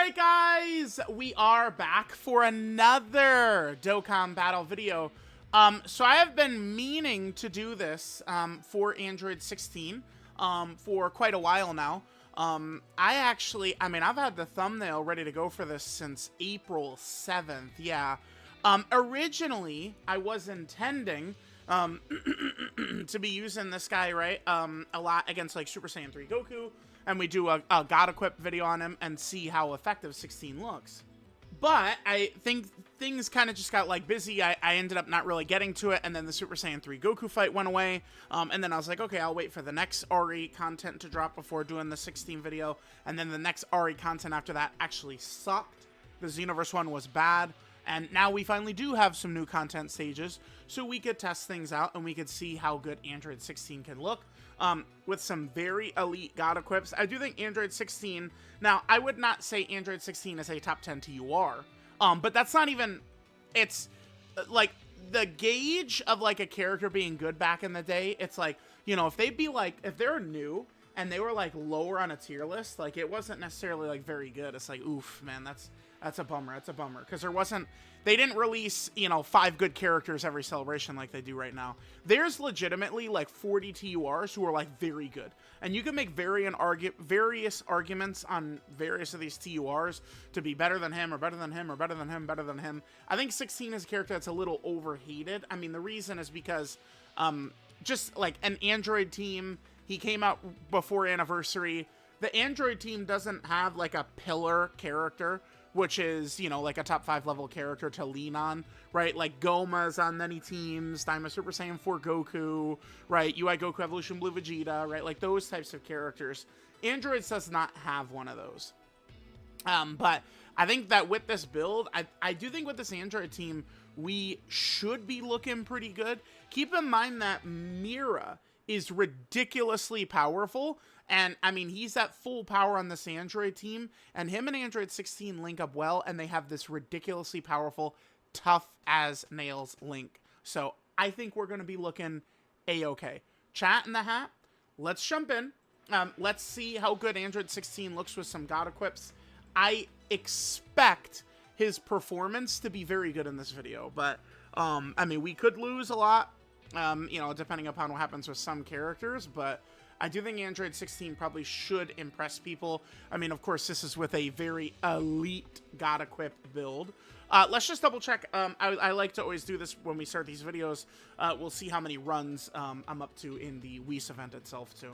Alright guys, we are back for another Dokkan battle video. So I have been meaning to do this for Android 16 for quite a while now. I've had the thumbnail ready to go for this since April 7th, yeah. Originally, I was intending to be using this guy, right, a lot against like Super Saiyan 3 Goku, and we do a God Equip video on him and see how effective 16 looks. But I think things kind of just got like busy. I ended up not really getting to it, and then the Super Saiyan 3 Goku fight went away. And then I was like, okay, I'll wait for the next RE content to drop before doing the 16 video. And then the next RE content after that actually sucked. The Xenoverse one was bad. And now we finally do have some new content stages, so we could test things out and we could see how good Android 16 can look with some very elite God Equips. I do think Android 16, now I would not say Android 16 is a top 10 TUR, but that's not even, it's like the gauge of like a character being good back in the day. It's like, you know, if they'd be like, if they're new and they were like lower on a tier list, like it wasn't necessarily like very good. It's like, oof, man, that's a bummer. That's a bummer. Because they didn't release, you know, 5 good characters every celebration like they do right now. There's legitimately like 40 TURs who are like very good. And you can make various arguments on various of these TURs to be better than him or better than him or better than him, better than him. I think 16 is a character that's a little overhated. I mean, the reason is because just like an Android team, he came out before Anniversary. The Android team doesn't have like a pillar character, which is, you know, like a top 5 level character to lean on, right? Like Goma's on many teams, Daima Super Saiyan 4 Goku, right? UI Goku Evolution Blue Vegeta, right? Like those types of characters. Android does not have one of those. But I think that with this build, I do think with this Android team, we should be looking pretty good. Keep in mind that Mira is ridiculously powerful, and I mean, he's at full power on this Android team, and him and Android 16 link up well, and they have this ridiculously powerful, tough as nails link. So I think we're going to be looking a-okay. Chat in the hat, let's jump in. Let's see how good Android 16 looks with some God Equips. I expect his performance to be very good in this video, but I mean, we could lose a lot, you know, depending upon what happens with some characters, but I do think Android 16 probably should impress people. I mean, of course, this is with a very elite God Equip build. Let's just double check. I like to always do this when we start these videos. We'll see how many runs I'm up to in the WHIS event itself, too.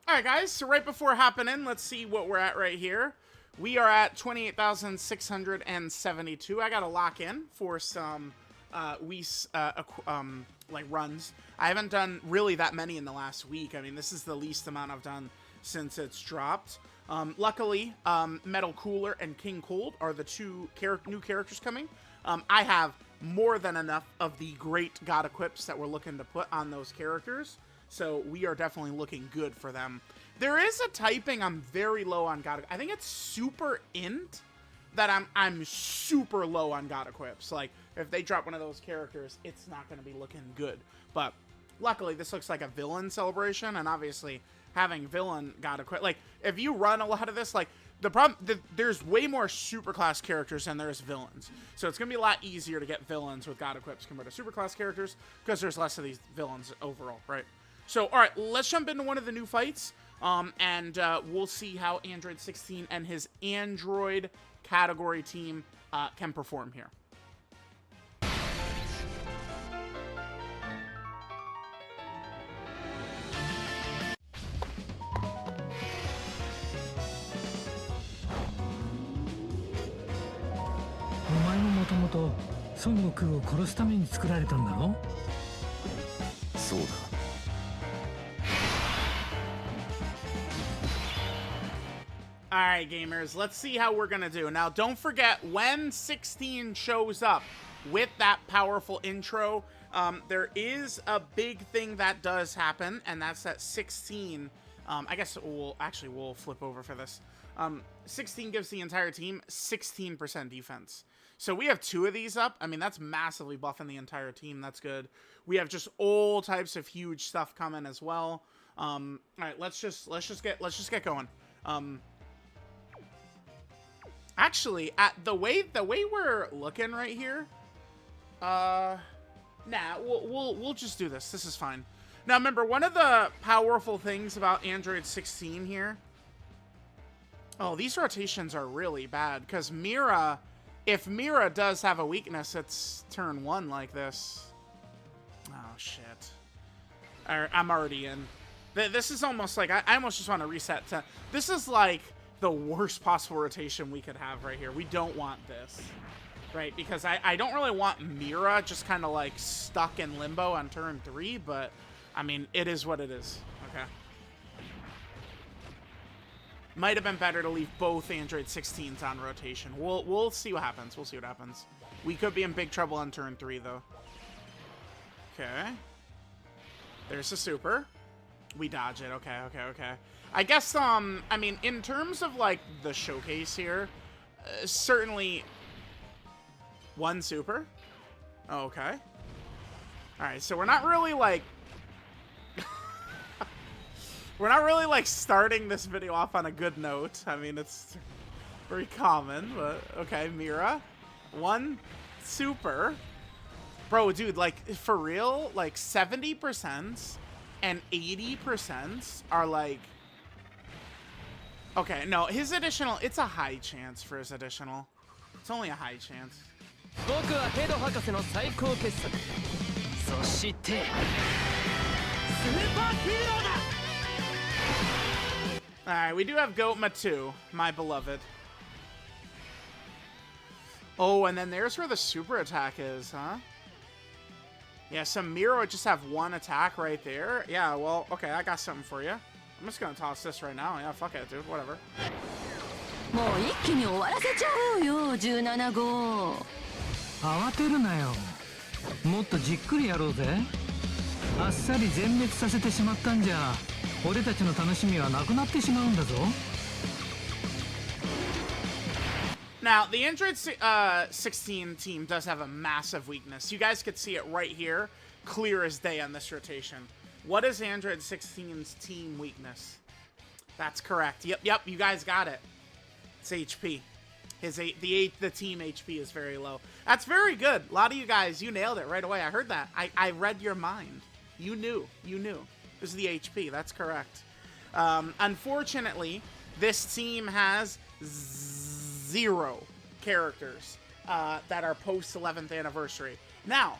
All right, guys, so right before hopping in, let's see what we're at right here. We are at 28,672. I got to lock in for some WHIS like runs. I haven't done really that many in the last week. I mean, this is the least amount I've done since it's dropped. Luckily, Metal Cooler and King Cold are the 2 new characters coming. I have more than enough of the great God Equips that we're looking to put on those characters, so we are definitely looking good for them. There is a typing I'm very low on God. I think it's Super Int that I'm super low on God Equips. Like, if they drop one of those characters, it's not going to be looking good. But luckily, this looks like a villain celebration, and obviously, having villain God Equip, like, if you run a lot of this, like, the problem, there's way more superclass characters than there is villains. So it's going to be a lot easier to get villains with God Equips compared to superclass characters, because there's less of these villains overall, right? So, all right, let's jump into one of the new fights, and we'll see how Android 16 and his Android category team can perform here. Son Gokuを殺すために作られたんだろ? そうだ。Alright, gamers, let's see how we're gonna do. Now, don't forget, when 16 shows up with that powerful intro, there is a big thing that does happen, and that's that 16, I guess we'll flip over for this. 16 gives the entire team 16% defense. So we have 2 of these up. I mean, that's massively buffing the entire team. That's good. We have just all types of huge stuff coming as well. All right, let's just get going. Actually, at the way we're looking right here, nah, we'll just do this. This is fine. Now, remember, one of the powerful things about Android 16 here. Oh, these rotations are really bad because Mira, if Mira does have a weakness, it's turn 1 like this. Oh shit! I'm already in. This is almost like I almost just want to reset to. This is like the worst possible rotation we could have right here. We don't want this, right? Because I don't really want Mira just kind of like stuck in limbo on turn 3, but I mean, it is what it is. Okay. Might have been better to leave both Android 16s on rotation. We'll see what happens. We'll see what happens. We could be in big trouble on turn 3 though. Okay. There's a super. We dodge it. Okay, okay, okay. I guess, I mean, in terms of, like, the showcase here, certainly one super. Okay. Alright, so we're not really, like... we're not really, like, starting this video off on a good note. I mean, it's very common, but... Okay, Mira. One super. Bro, dude, like, for real, like, 70% and 80% are, like... Okay, no, his additional, it's a high chance for his additional. It's only a high chance. Alright, we do have Gotma 2, my beloved. Oh, and then there's where the super attack is, huh? Yeah, so Mira would just have one attack right there. Yeah, well, okay, I got something for you. I'm just gonna toss this right now. Yeah, fuck it, dude. Whatever. もう一気に終わらせちゃうよ、17号。慌てるなよ。もっとじっくりやろうぜ。あっさり全滅させてしまったんじゃ、俺たちの楽しみはなくなってしまうんだぞ。Now, the Android 16 team does have a massive weakness. You guys could see it right here, clear as day on this rotation. What is Android 16's team weakness? That's correct. Yep, you guys got it. It's HP. The team HP is very low. That's very good. A lot of you guys, you nailed it right away. I heard that. I read your mind. You knew. This is the HP. That's correct. Unfortunately, this team has 0 characters that are post 11th anniversary. Now,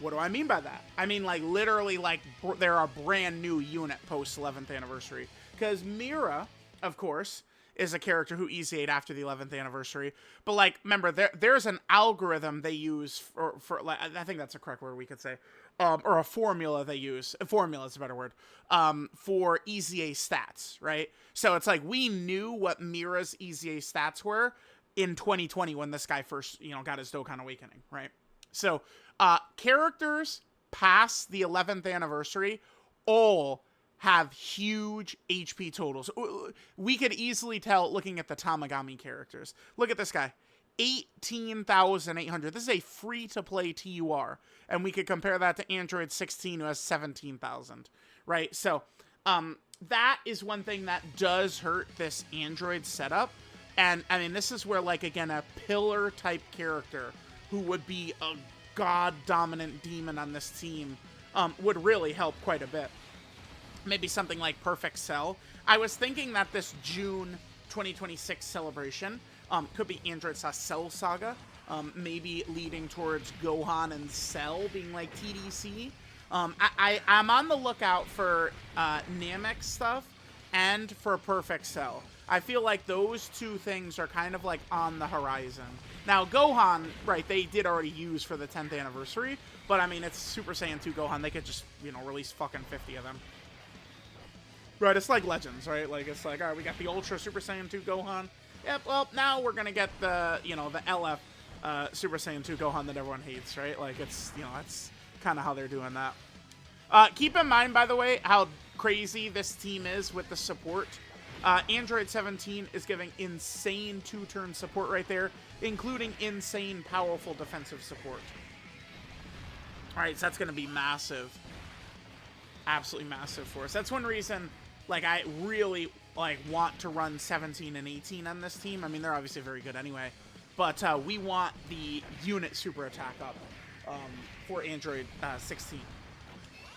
what do I mean by that? I mean, like, literally, like, they're a brand new unit post 11th anniversary. Because Mira, of course, is a character who easy 8 after the 11th anniversary. But, like, remember, there's an algorithm they use for like, I think that's a correct word we could say. Or a formula they use. A formula is a better word. For EZA stats, right? So it's like we knew what Mira's EZA stats were in 2020 when this guy first, got his Dokkan Awakening, right? So, characters past the 11th anniversary all have huge HP totals. We could easily tell looking at the Tamagami characters. Look at this guy. 18,800. This is a free-to-play TUR. And we could compare that to Android 16, who has 17,000. Right? So, that is one thing that does hurt this Android setup. And, I mean, this is where, like, again, a pillar-type character who would be a god-dominant demon on this team would really help quite a bit. Maybe something like Perfect Cell. I was thinking that this June 2026 celebration could be Android Cell Saga, maybe leading towards Gohan and Cell being like TDC. I'm on the lookout for Namek stuff and for Perfect Cell. I feel like those two things are kind of like on the horizon. Now, Gohan, right, they did already use for the 10th anniversary, but I mean, it's Super Saiyan 2 Gohan. They could just, release fucking 50 of them. Right, it's like Legends, right? Like, it's like, all right, we got the Ultra Super Saiyan 2 Gohan. Yep, well, now we're gonna get the, the LF Super Saiyan 2 Gohan that everyone hates, right? Like, it's, that's kind of how they're doing that. Keep in mind, by the way, how crazy this team is with the support. Android 17 is giving insane 2-turn support right there, including insane powerful defensive support. Alright, so that's going to be massive. Absolutely massive for us. That's one reason, like, I really like want to run 17 and 18 on this team. I mean, they're obviously very good anyway, but we want the unit super attack up for Android 16.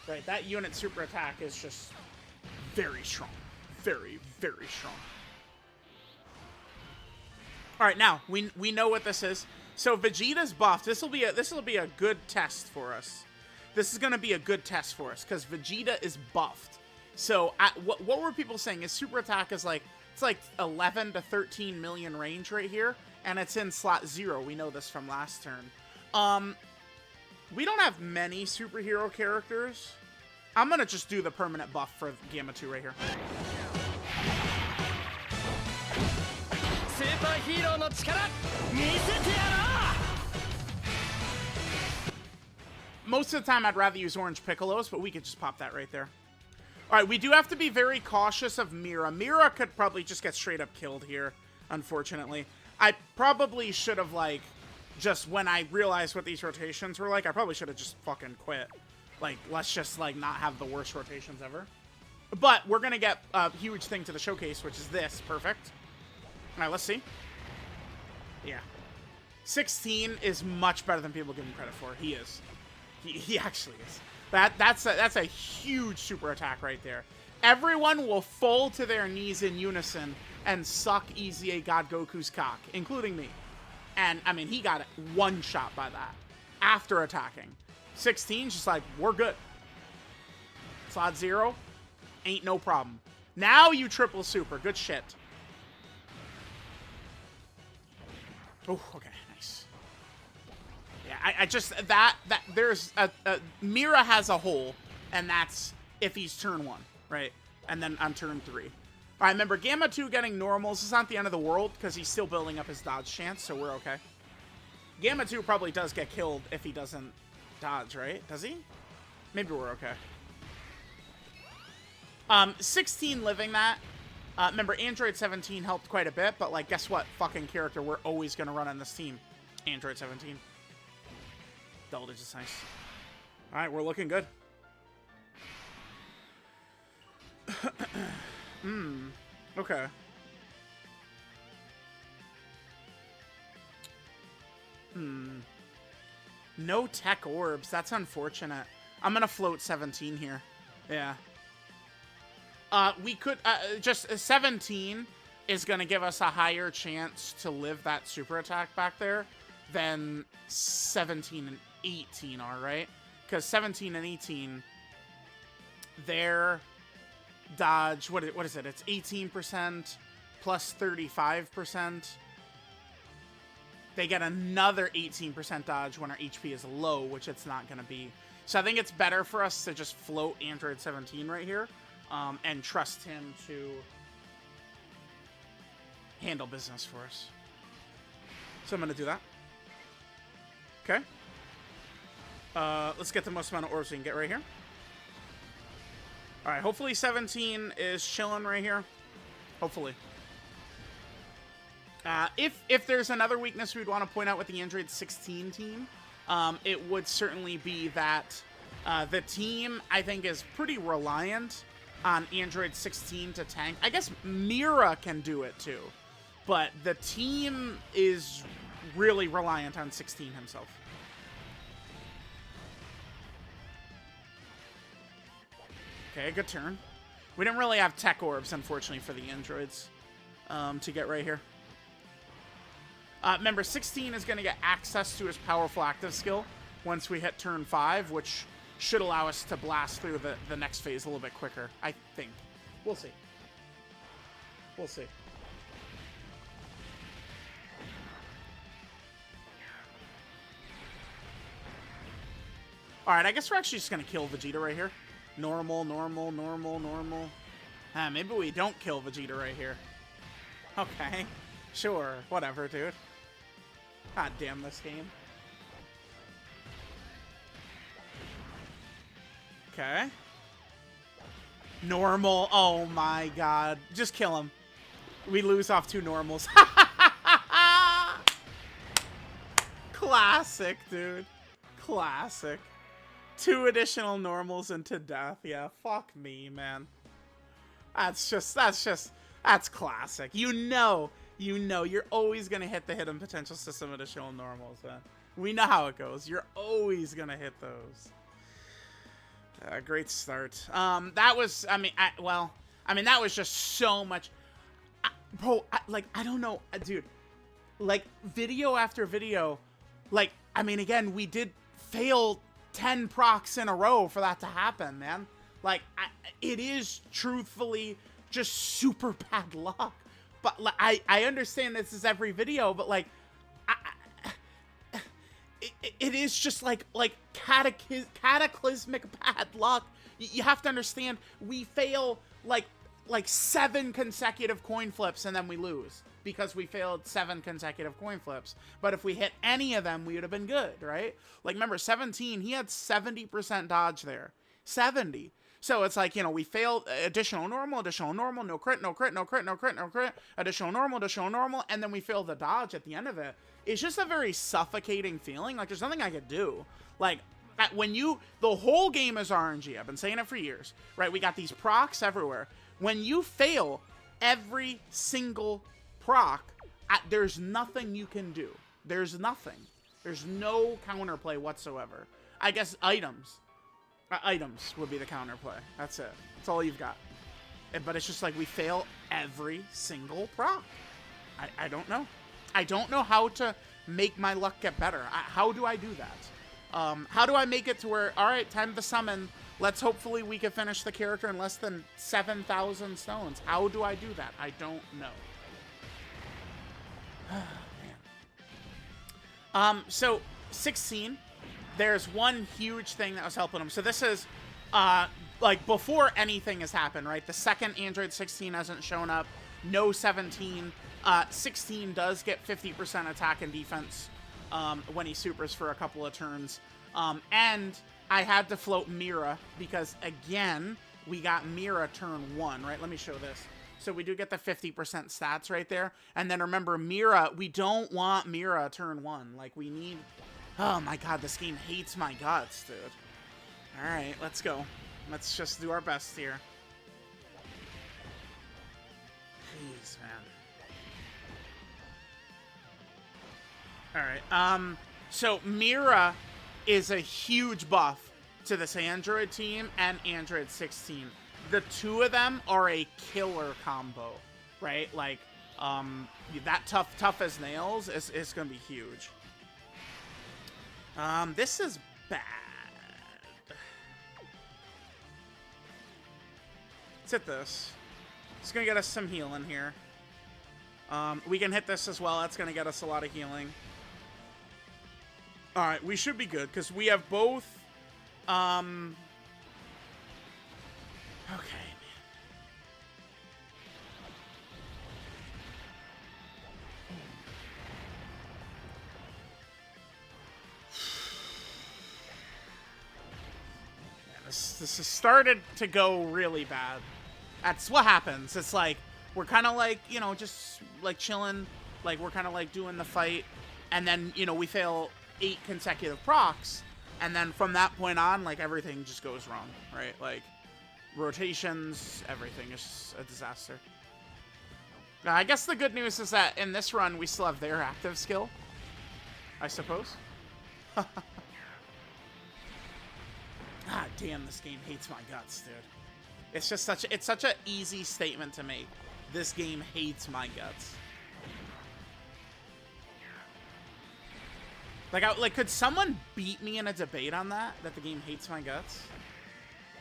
Right, that unit super attack is just very strong, very, very strong. All right, now we know what this is. So Vegeta's buffed. This will be a good test for us. This is gonna be a good test for us because Vegeta is buffed. So what were people saying? His super attack is like, it's like 11 to 13 million range right here, and it's in slot 0. We know this from last turn. We don't have many superhero characters. I'm gonna just do the permanent buff for Gamma 2 right here. Most of the time I'd rather use Orange Piccolos, but we could just pop that right there. Alright, we do have to be very cautious of Mira. Mira could probably just get straight up killed here, unfortunately. I probably should have, like, just when I realized what these rotations were like, I probably should have just fucking quit. Like, let's just, like, not have the worst rotations ever. But we're gonna get a huge thing to the showcase, which is this. Perfect. Alright, let's see. Yeah. 16 is much better than people give him credit for. He is. He actually is. That's a huge super attack right there. Everyone will fall to their knees in unison and suck Easy God Goku's cock, including me. And, I mean, he got one shot by that after attacking. 16's just like, we're good. Slot 0, ain't no problem. Now you triple super. Good shit. Oh, okay, nice. Yeah, I just, there's Mira has a hole, and that's if he's turn 1, right? And then on turn 3. All right, remember, Gamma 2 getting normals is not the end of the world, because he's still building up his dodge chance, so we're okay. Gamma 2 probably does get killed if he doesn't dodge, right? Does he? Maybe we're okay. 16 living that. Remember, Android 17 helped quite a bit, but, like, guess what fucking character we're always going to run on this team? Android 17. Double digits, nice. All right, we're looking good. Okay. No tech orbs. That's unfortunate. I'm going to float 17 here. Yeah. We could, just 17 is going to give us a higher chance to live that super attack back there than 17 and 18 are, right? Because 17 and 18, their dodge, what is it? It's 18% plus 35%. They get another 18% dodge when our HP is low, which it's not going to be. So I think it's better for us to just float Android 17 right here. And trust him to handle business for us. So I'm going to do that. Okay. Let's get the most amount of orbs we can get right here. Alright, hopefully 17 is chilling right here. Hopefully. If there's another weakness we'd want to point out with the Android 16 team, it would certainly be that the team, I think, is pretty reliant on Android 16 to tank. I guess Mira can do it too, but the team is really reliant on 16 himself. Okay, good turn. We didn't really have tech orbs, unfortunately, for the androids to get right here. Remember, 16 is going to get access to his powerful active skill once we hit turn 5, which should allow us to blast through the next phase a little bit quicker, I think. We'll see. We'll see. Alright, I guess we're actually just going to kill Vegeta right here. Normal, normal, normal, normal. Maybe we don't kill Vegeta right here. Okay. Sure. Whatever, dude. God damn this game. Okay. Normal. Oh my god. Just kill him. We lose off 2 normals. Classic, dude. Classic. 2 additional normals into death. Yeah, fuck me, man. That's just That's classic. You're always gonna hit the hidden potential system additional normals, man. We know how it goes. You're always gonna hit those. Great start. That was, I mean, that was just so much. Bro, I don't know, dude. Like, video after video, like, I mean, again, we did fail 10 procs in a row for that to happen, man. Like, it is truthfully just super bad luck. But like, I understand this is every video, but like, it is just like cataclysmic bad luck. You have to understand, we fail like 7 consecutive coin flips and then we lose because we failed 7 consecutive coin flips. But if we hit any of them, we would have been good, right? Like, remember 17, he had 70% dodge there. 70. So it's like, you know, we failed additional normal, no crit, additional normal, and then we failed the dodge at the end of it. It's just a very suffocating feeling. Like, there's nothing I could do. Like, the whole game is RNG. I've been saying it for years, right? We got these procs everywhere. When you fail every single proc, there's nothing you can do. There's nothing. There's no counterplay whatsoever. I guess items. Items would be the counterplay. That's it. That's all you've got. But it's just like we fail every single proc. I don't know. I don't know how to make my luck get better. How do I do that? How do I make it to where, all right, time to summon. Let's hopefully we can finish the character in less than 7,000 stones. How do I do that? I don't know. Man. So 16. There's one huge thing that was helping him. So this is, like, before anything has happened, right? The second Android 16 hasn't shown up. No 17. 16 does get 50% attack and defense when he supers for a couple of turns. And I had to float Mira because, again, we got Mira turn 1, right? Let me show this. So we do get the 50% stats right there. And then remember, Mira, we don't want Mira turn 1. Like, we need... Oh my god, this game hates my guts, dude. Alright, let's go. Let's just do our best here. Jeez, man. Alright, so Mira is a huge buff to this Android team and Android 16. The two of them are a killer combo, right? Like, that tough as nails is gonna be huge. This is bad. Let's hit this. It's gonna get us some healing here. We can hit this as well. That's gonna get us a lot of healing. Alright, we should be good, because we have both, okay. This has started to go really bad. That's what happens. It's like, we're kind of like, you know, just like chilling. Like, we're kind of like doing the fight. And then, you know, we fail 8 consecutive procs. And then from that point on, like, everything just goes wrong, right? Like, rotations, everything is just a disaster. Now, I guess the good news is that in this run, we still have their active skill. I suppose. God damn, this game hates my guts, dude. It's just such an easy statement to make. This game hates my guts. Like, could someone beat me in a debate on that the game hates my guts?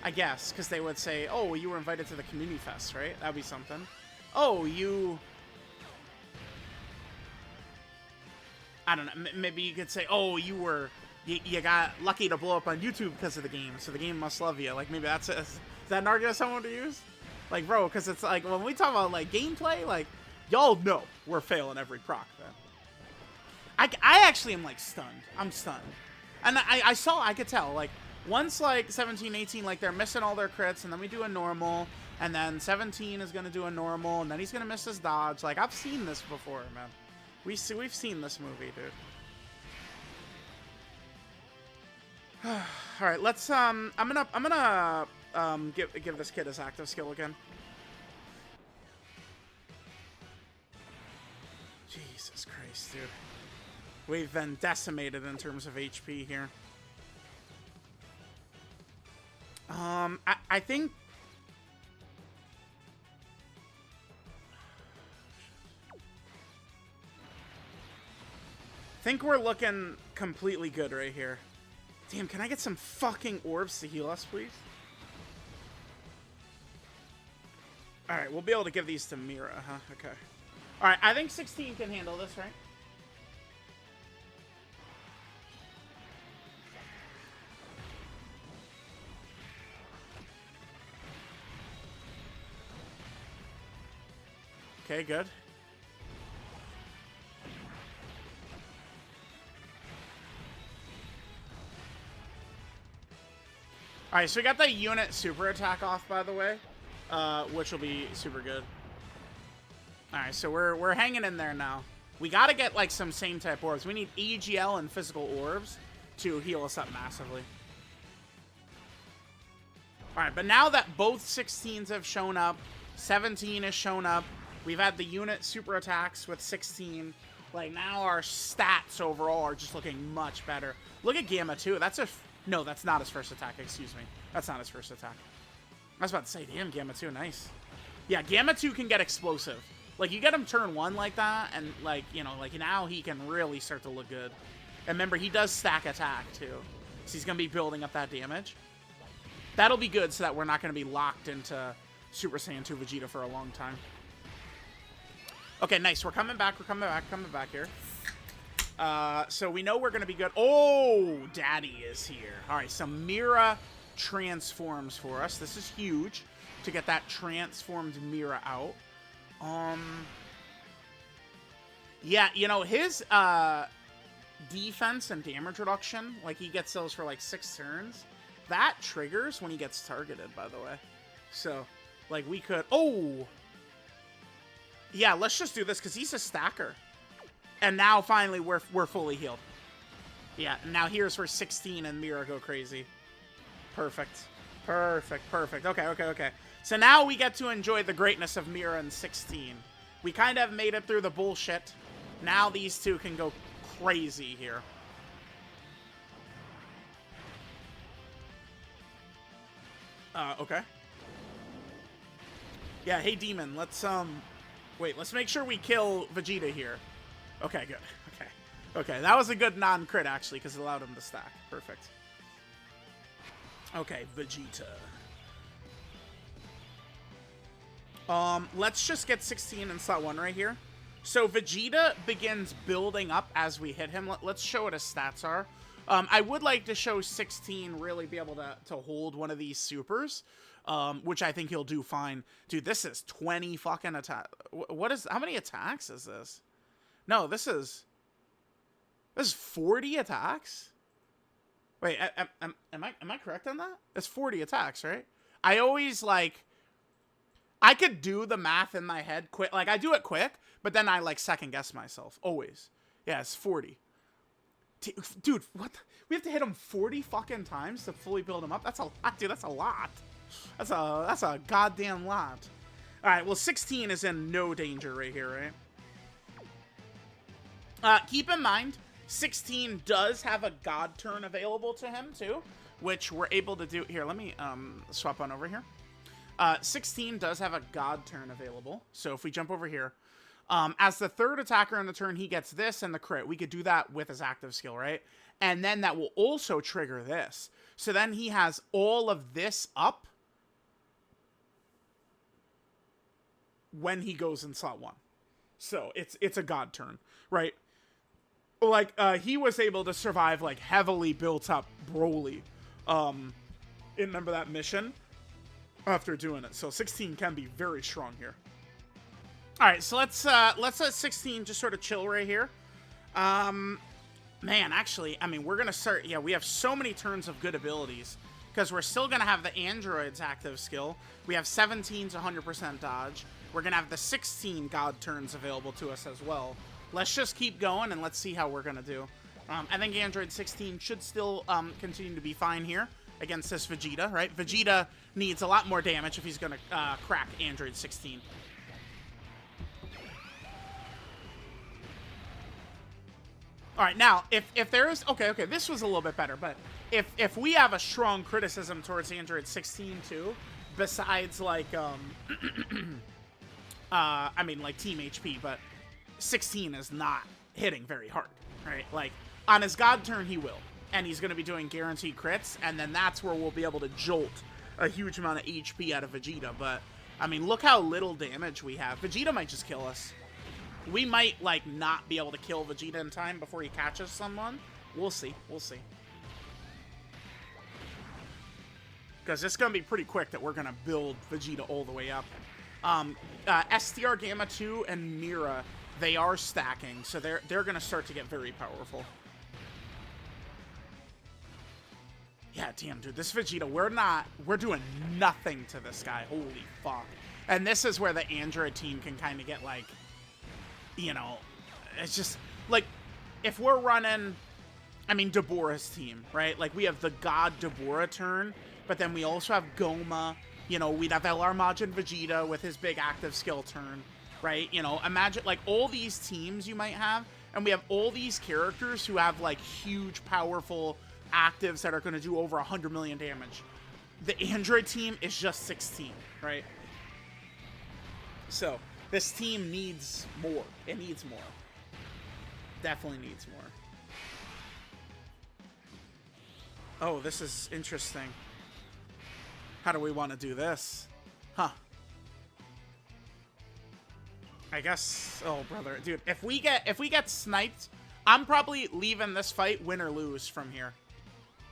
I guess, because they would say, oh, you were invited to the community fest, right? That'd be something. Oh, you... I don't know. Maybe you could say, oh, you got lucky to blow up on YouTube because of the game, so the game must love you. Like, maybe that's it. Is that an argument someone to use? Like, bro, because it's like, when we talk about, like, gameplay, like, y'all know we're failing every proc, man. I actually am, like, stunned. I'm stunned. And I could tell, like, once, like, 17, 18, like, they're missing all their crits, and then we do a normal, and then 17 is going to do a normal, and then he's going to miss his dodge. Like, I've seen this before, man. We've seen this movie, dude. All right, let's I'm gonna give this kid his active skill again. Jesus Christ, dude. We've been decimated in terms of HP here. I think... we're looking completely good right here. Damn, can I get some fucking orbs to heal us, please? Alright, we'll be able to give these to Mira, huh? Okay. Alright, I think 16 can handle this, right? Okay, good. Alright, so we got the unit super attack off, by the way, which will be super good. Alright, so we're hanging in there now. We gotta get, like, some same type orbs. We need EGL and physical orbs to heal us up massively. Alright, but now that both 16s have shown up, 17 has shown up, we've had the unit super attacks with 16. Like, now our stats overall are just looking much better. Look at Gamma 2. That's a... No, that's not his first attack. Excuse me. That's not his first attack. I was about to say, damn, Gamma 2, nice. Yeah, Gamma 2 can get explosive. Like, you get him turn 1 like that, and, like, you know, like, now he can really start to look good. And remember, he does stack attack, too. So he's going to be building up that damage. That'll be good so that we're not going to be locked into Super Saiyan 2 Vegeta for a long time. Okay, nice. We're coming back. We're coming back here. So we know we're going to be good. Oh, Daddy is here. All right, so Mira transforms for us. This is huge to get that transformed Mira out. Yeah, you know, his defense and damage reduction, like he gets those for like 6 turns. That triggers when he gets targeted, by the way. So, like, we could... Oh! Yeah, let's just do this, because he's a stacker. And now, finally, we're fully healed. Yeah, now here's where 16 and Mira go crazy. Perfect. Perfect, perfect. Okay, okay, okay. So now we get to enjoy the greatness of Mira and 16. We kind of made it through the bullshit. Now these two can go crazy here. Okay. Yeah, hey, Demon, let's, wait, let's make sure we kill Vegeta here. Okay, good. Okay. Okay, that was a good non-crit, actually, because it allowed him to stack. Perfect. Okay, Vegeta. Let's just get 16 in slot 1 right here. So Vegeta begins building up as we hit him. Let's show what his stats are. I would like to show 16 really be able to hold one of these supers, which I think he'll do fine. Dude, this is 20 fucking attack. How many attacks is this? No, this is 40 attacks? Wait, am I correct on that? It's 40 attacks, right? I always, like, I could do the math in my head quick. Like, I do it quick, but then I, like, second guess myself. Always. Yeah, it's 40. Dude, what? We have to hit him 40 fucking times to fully build him up? That's a lot, dude. That's a lot. That's a goddamn lot. All right, well, 16 is in no danger right here, right? Keep in mind, 16 does have a God turn available to him, too, which we're able to do. Here, let me swap on over here. 16 does have a God turn available. So if we jump over here, as the third attacker in the turn, he gets this and the crit. We could do that with his active skill, right? And then that will also trigger this. So then he has all of this up when he goes in slot 1. So it's a God turn, right? Like, he was able to survive, like, heavily built up Broly. Remember that mission? After doing it. So 16 can be very strong here. Alright, so let's let 16 just sort of chill right here. Man, actually, I mean, we're gonna start... Yeah, we have so many turns of good abilities. Because we're still gonna have the android's active skill. We have 17's 100% dodge. We're gonna have the 16 God turns available to us as well. Let's just keep going and let's see how we're gonna do. I think Android 16 should still continue to be fine here against this Vegeta, right? Vegeta needs a lot more damage if he's gonna crack Android 16. All right, now, if there is... Okay, this was a little bit better, but if we have a strong criticism towards Android 16, too, besides, like, I mean, like, Team HP, but 16 is not hitting very hard, right? Like, on his God turn, he will, and he's going to be doing guaranteed crits, and then that's where we'll be able to jolt a huge amount of HP out of Vegeta, but, I mean, look how little damage we have. Vegeta might just kill us. We might, like, not be able to kill Vegeta in time before he catches someone. We'll see. We'll see. Because it's going to be pretty quick that we're going to build Vegeta all the way up. STR Gamma 2 and Mira, they are stacking, so they're going to start to get very powerful. Yeah, damn, dude, this Vegeta, we're doing nothing to this guy. Holy fuck. And this is where the Android team can kind of get, like, you know, it's just, like, if we're running, I mean, Deborah's team, right? Like, we have the God Deborah turn, but then we also have Goma, you know, we'd have LR Majin Vegeta with his big active skill turn, right? You know, imagine, like, all these teams you might have, and we have all these characters who have, like, huge, powerful actives that are going to do over 100 million damage. The Android team is just 16, right? So... this team needs more. It needs more. Definitely needs more. Oh, this is interesting. How do we want to do this? Huh. I guess... oh, brother. Dude, if we get sniped, I'm probably leaving this fight win or lose from here.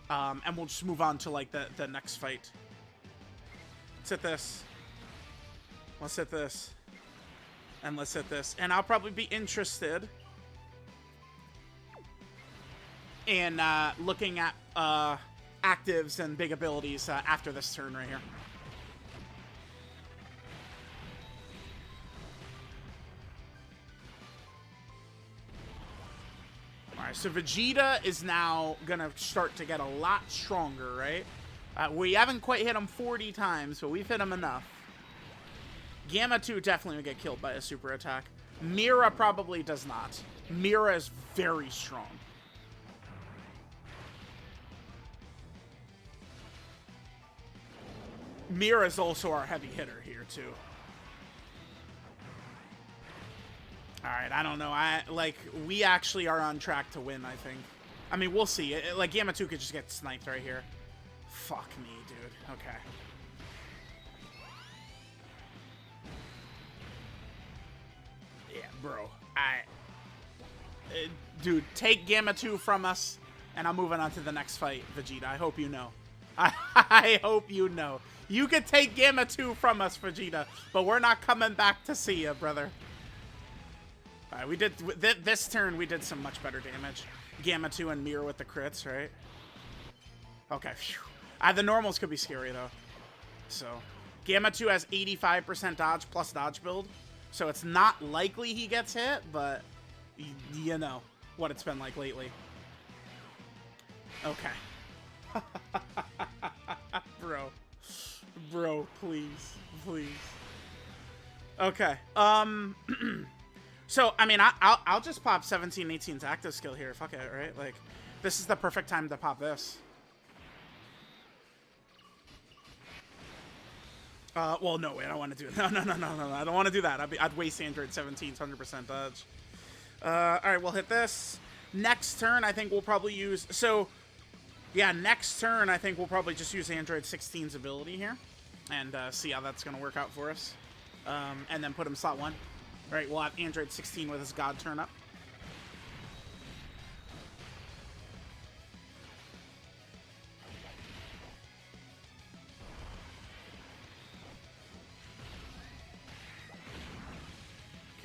And we'll just move on to, like, the next fight. Let's hit this. Let's hit this. And let's hit this. And I'll probably be interested in looking at actives and big abilities after this turn right here. Alright, so Vegeta is now going to start to get a lot stronger, right? We haven't quite hit him 40 times, but we've hit him enough. Gamma 2 definitely would get killed by a super attack. Mira probably does not. Mira is very strong. Mira is also our heavy hitter here, too. Alright, I don't know. We actually are on track to win, I think. I mean, we'll see. Like, Gamma 2 could just get sniped right here. Fuck me, dude. Okay. Yeah, bro. Dude, take Gamma 2 from us, and I'm moving on to the next fight, Vegeta. I hope you know. I hope you know. You could take Gamma 2 from us, Vegeta, but we're not coming back to see you, brother. Alright, we did... this turn, we did some much better damage. Gamma 2 and Mira with the crits, right? Okay, phew. The normals could be scary, though. So, Gamma 2 has 85% dodge plus dodge build. So it's not likely he gets hit, but you know what it's been like lately. Okay. Bro, please. Okay. So, I mean, I'll just pop 17 and 18's active skill here. Fuck it, right? Like, this is the perfect time to pop this. Well, no, wait, I don't want to do it. No, I don't want to do that. I'd waste Android 17's 100% dodge. Alright, we'll hit this. Next turn, I think we'll probably use... so, yeah, next turn, I think we'll probably just use Android 16's ability here. And see how that's going to work out for us. And then put him slot 1. Alright, we'll have Android 16 with his God turn up.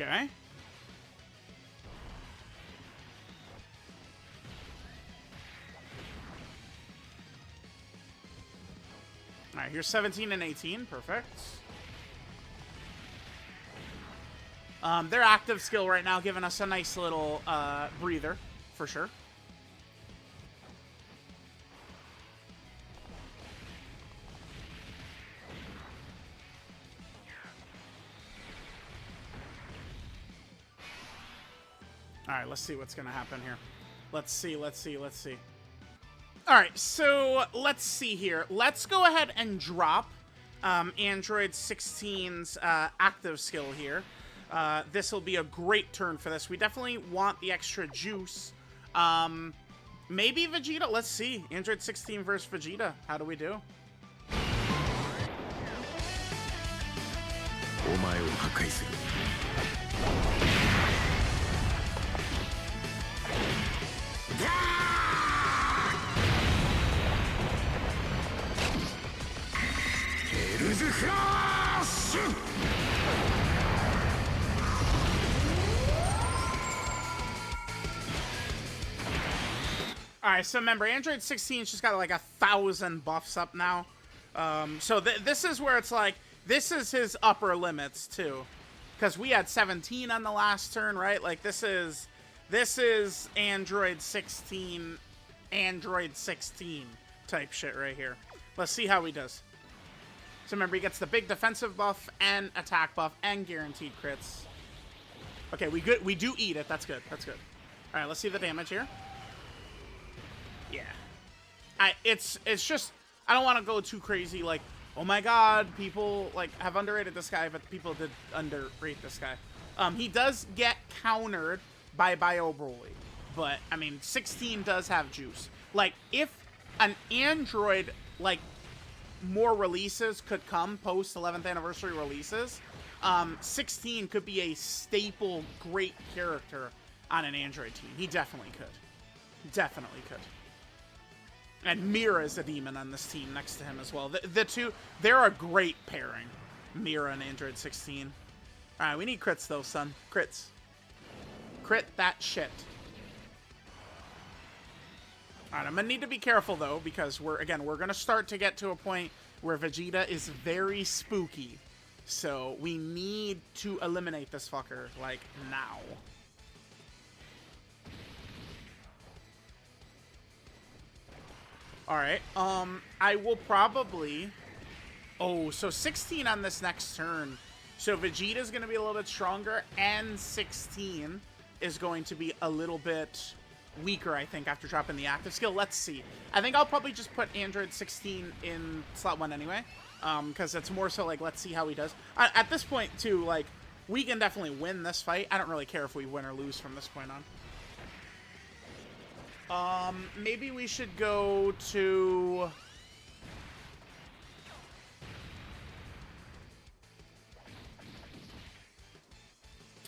Okay. Alright, here's 17 and 18. Perfect. Their active skill right now giving us a nice little breather, for sure. Alright, let's see what's going to happen here. Let's see, let's see, let's see. Alright, so let's see here. Let's go ahead and drop Android 16's active skill here. This will be a great turn for this. We definitely want the extra juice. Maybe Vegeta. Let's see. Android 16 versus Vegeta. How do we do? Alright, so remember, Android 16's just got like 1,000 buffs up now. So this is where it's like, this is his upper limits too. Because we had 17 on the last turn, right? Like this is Android 16 type shit right here. Let's see how he does. So remember, he gets the big defensive buff and attack buff and guaranteed crits. Okay, we do eat it. That's good. That's good. All right, let's see the damage here. Yeah. It's just, I don't want to go too crazy like, oh my god, people like have underrated this guy, but people did underrate this guy. He does get countered by Bio Broly, but I mean 16 does have juice. Like if an Android, like more releases could come post 11th anniversary releases, 16 could be a staple great character on an Android team. He definitely could. Definitely could. And Mira is a demon on this team next to him as well. The two, they're a great pairing. Mira and Android 16. Alright, we need crits though, son. Crits. Crit that shit. Alright, I'm gonna need to be careful though, because we're gonna start to get to a point where Vegeta is very spooky. So we need to eliminate this fucker, like, now. Alright, I will probably... Oh, so 16 on this next turn. So Vegeta's going to be a little bit stronger, and 16 is going to be a little bit weaker, I think, after dropping the active skill. Let's see. I think I'll probably just put Android 16 in slot 1 anyway, because it's more so, like, let's see how he does. At this point, too, like, we can definitely win this fight. I don't really care if we win or lose from this point on. Maybe we should go to...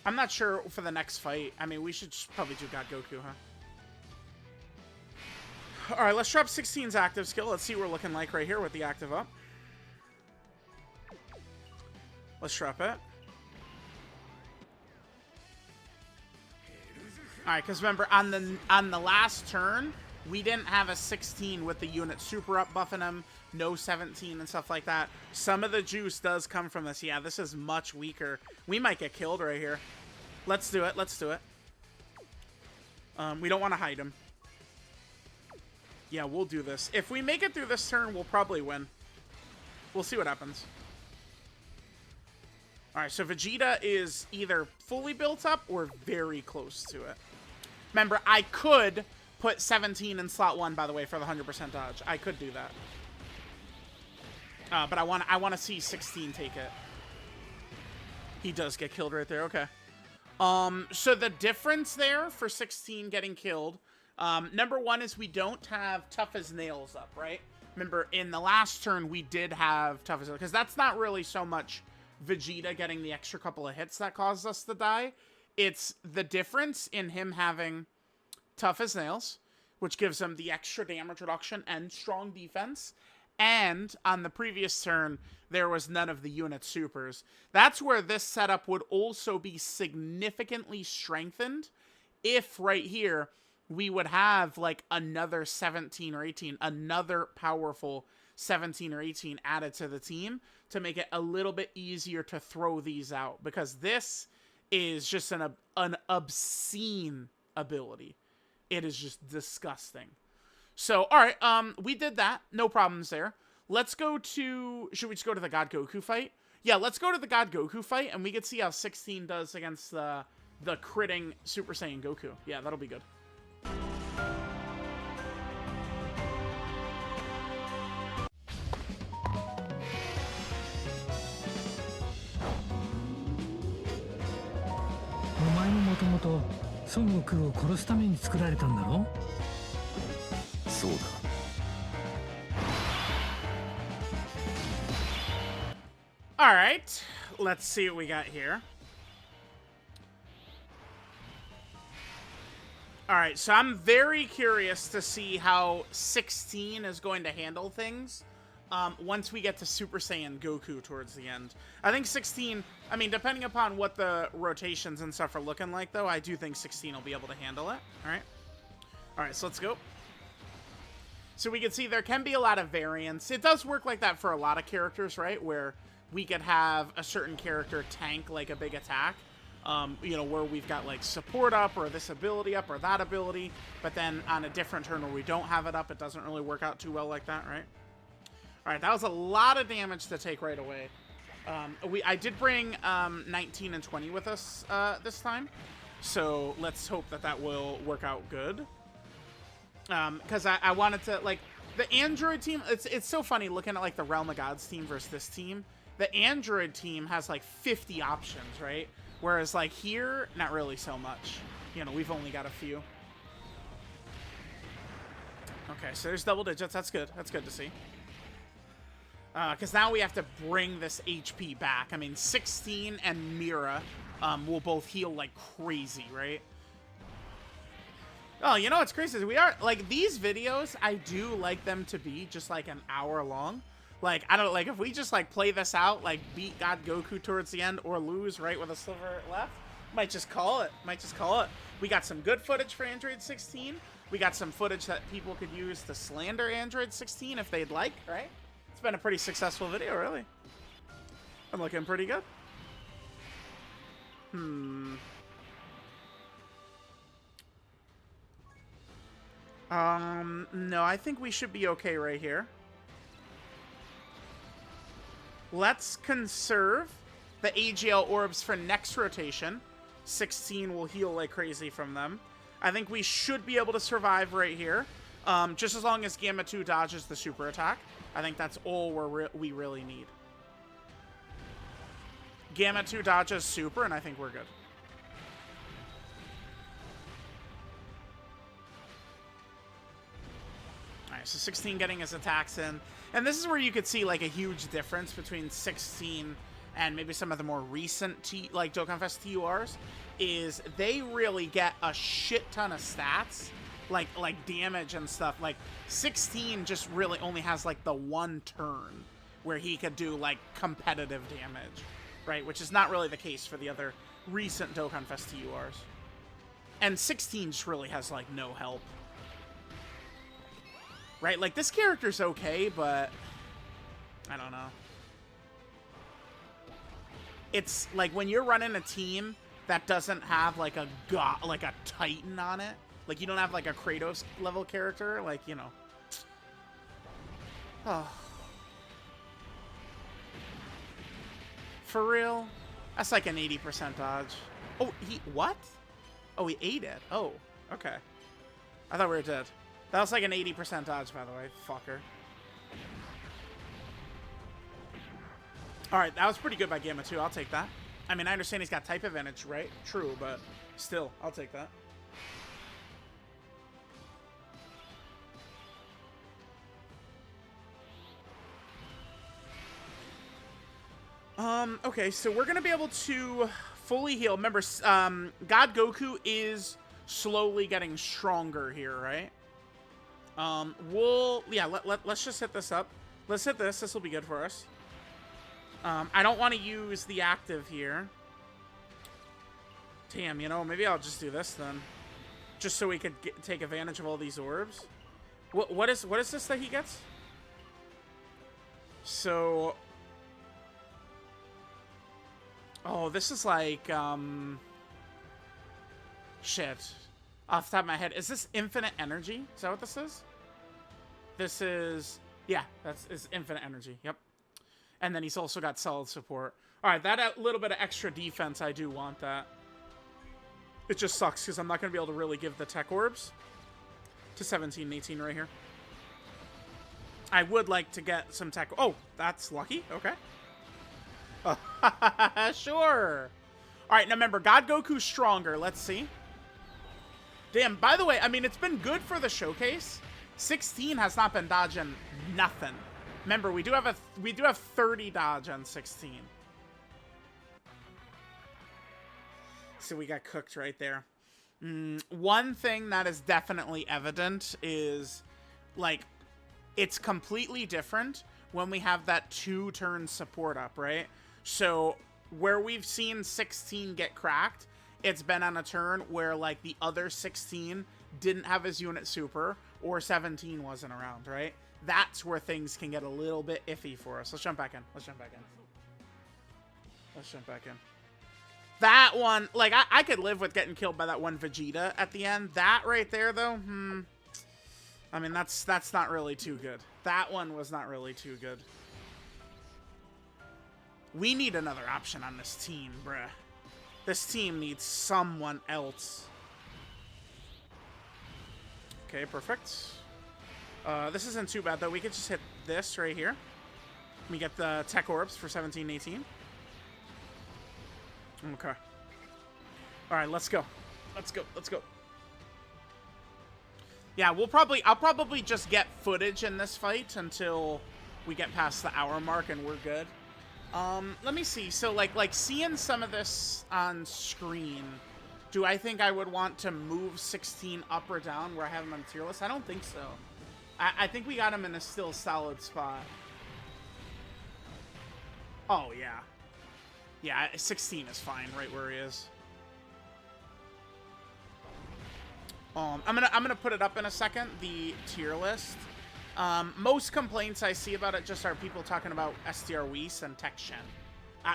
I'm not sure for the next fight. I mean, we should probably do God Goku, huh? Alright, let's drop 16's active skill. Let's see what we're looking like right here with the active up. Let's drop it. Alright, because remember, on the last turn, we didn't have a 16 with the unit super up buffing him, no 17 and stuff like that. Some of the juice does come from this. Yeah, this is much weaker. We might get killed right here. Let's do it. Let's do it. We don't want to hide him. Yeah, we'll do this. If we make it through this turn, we'll probably win. We'll see what happens. Alright, so Vegeta is either fully built up or very close to it. Remember, I could put 17 in slot 1, by the way, for the 100% dodge. I could do that. But I want to see 16 take it. He does get killed right there. Okay. So the difference there for 16 getting killed, number one is we don't have Tough as Nails up, right? Remember, in the last turn, we did have Tough as Nails, because that's not really so much Vegeta getting the extra couple of hits that caused us to die. It's the difference in him having Tough as Nails, which gives him the extra damage reduction and strong defense. And on the previous turn, there was none of the unit supers. That's where this setup would also be significantly strengthened if right here we would have like another 17 or 18, another powerful 17 or 18 added to the team to make it a little bit easier to throw these out, because this is just an obscene ability. It is just disgusting. So, all right, we did that. No problems there. Let's go to... Should we just go to the God Goku fight? Yeah, let's go to the God Goku fight, and we can see how 16 does against the critting Super Saiyan Goku. Yeah, that'll be good. 孫悟空を殺すために作られたんだろ？そうだ。All right, let's see what we got here. All right, so I'm very curious to see how 16 is going to handle things once we get to Super Saiyan Goku towards the end. I think 16, I mean, depending upon what the rotations and stuff are looking like, though, I do think 16 will be able to handle it. All right, so let's go. So we can see there can be a lot of variance. It does work like that for a lot of characters, right? Where we could have a certain character tank like a big attack, you know, where we've got like support up or this ability up or that ability, but then on a different turn where we don't have it up, it doesn't really work out too well like that, right? All right, that was a lot of damage to take right away. I did bring 19 and 20 with us this time, so let's hope that that will work out good. Because I wanted to, like, the Android team, it's so funny looking at like the Realm of Gods team versus this team. The Android team has like 50 options, right? Whereas like here, not really so much. You know, we've only got a few. Okay, so there's double digits. That's good. That's good to see. Because now we have to bring this HP back. I mean, 16 and Mira will both heal like crazy, right? Oh, you know what's crazy is we are, like, these videos, I do like them to be just like an hour long. Like, I don't, like, if we just, like, play this out, like, beat God Goku towards the end or lose, right, with a silver left, might just call it. Might just call it. We got some good footage for Android 16. We got some footage that people could use to slander Android 16 if they'd like, right? It's been a pretty successful video, really. I'm looking pretty good. No, I think we should be okay right here. Let's conserve the AGL orbs for next rotation. 16 will heal like crazy from them. I think we should be able to survive right here. Just as long as Gamma 2 dodges the super attack. I think that's all we really need. Gamma 2 dodges super, and I think we're good. Alright, so 16 getting his attacks in. And this is where you could see like a huge difference between 16 and maybe some of the more recent like DOKKANFEST TURs, is they really get a shit ton of stats, like damage and stuff. Like 16 just really only has like the one turn where he could do like competitive damage, right? Which is not really the case for the other recent DOKKANFEST TURs. And 16 just really has like no help. Right, like, this character's okay, but I don't know. It's, like, when you're running a team that doesn't have, like, a Titan on it, like, you don't have, like, a Kratos-level character, like, you know. Oh. For real? That's, like, an 80% dodge. Oh, what? Oh, he ate it. Oh, okay. I thought we were dead. That was like an 80% dodge, by the way. Fucker. Alright, that was pretty good by Gamma 2. I'll take that. I mean, I understand he's got type advantage, right? True, but still, I'll take that. Okay, so we're gonna be able to fully heal. Remember, God Goku is slowly getting stronger here, right? Let's just hit this up. Let's hit this. This will be good for us. I don't want to use the active here. Damn, you know, maybe I'll just do this then. Just so we could take advantage of all these orbs. What is this that he gets? So... Oh, this is like, shit. Off the top of my head. Is this infinite energy? Is that what this is? This is... Yeah, it's infinite energy. Yep. And then he's also got solid support. Alright, that little bit of extra defense, I do want that. It just sucks because I'm not going to be able to really give the tech orbs to 17 and 18 right here. I would like to get some tech... Oh, that's lucky. Okay. Sure. Alright, now remember, God Goku's stronger. Let's see. Damn, by the way, I mean, it's been good for the showcase. 16 has not been dodging nothing. Remember, we do have 30 dodge on 16. So we got cooked right there. One thing that is definitely evident is, like, it's completely different when we have that 2-turn support up, right? So where we've seen 16 get cracked, it's been on a turn where, like, the other 16 didn't have his unit super, or 17 wasn't around, right? That's where things can get a little bit iffy for us. Let's jump back in. Let's jump back in. Let's jump back in. That one, like, I could live with getting killed by that one Vegeta at the end. That right there, though, I mean, that's not really too good. That one was not really too good. We need another option on this team, bruh. This team needs someone else. Okay, perfect. This isn't too bad, though. We could just hit this right here. We get the Tech Orbs for 17, 18. Okay. All right, let's go. Let's go. Let's go. Yeah, I'll probably just get footage in this fight until we get past the hour mark and we're good. Let me see. So, like seeing some of this on screen, do I think I would want to move 16 up or down where I have him on tier list? I don't think so. I think we got him in a still solid spot. Oh, yeah. Yeah, 16 is fine right where he is. I'm gonna put it up in a second, the tier list. Most complaints I see about it just are people talking about STR WHIS and Tech Shen.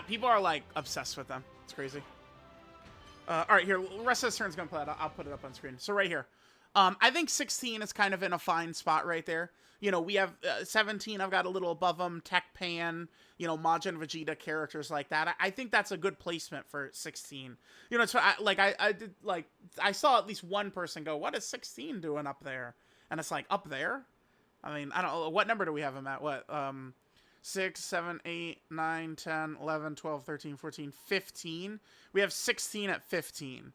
People are, like, obsessed with them. It's crazy. Alright, here, the rest of this turn's gonna play out. I'll put it up on screen. So right here. I think 16 is kind of in a fine spot right there. You know, we have 17, I've got a little above them, Tech Pan, you know, Majin Vegeta, characters like that. I think that's a good placement for 16. You know, it's I saw at least one person go, what is 16 doing up there? And it's like, up there? I mean, I don't know, what number do we have him at? What, 6, 7, 8, 9, 10, 11, 12, 13, 14, 15? We have 16 at 15.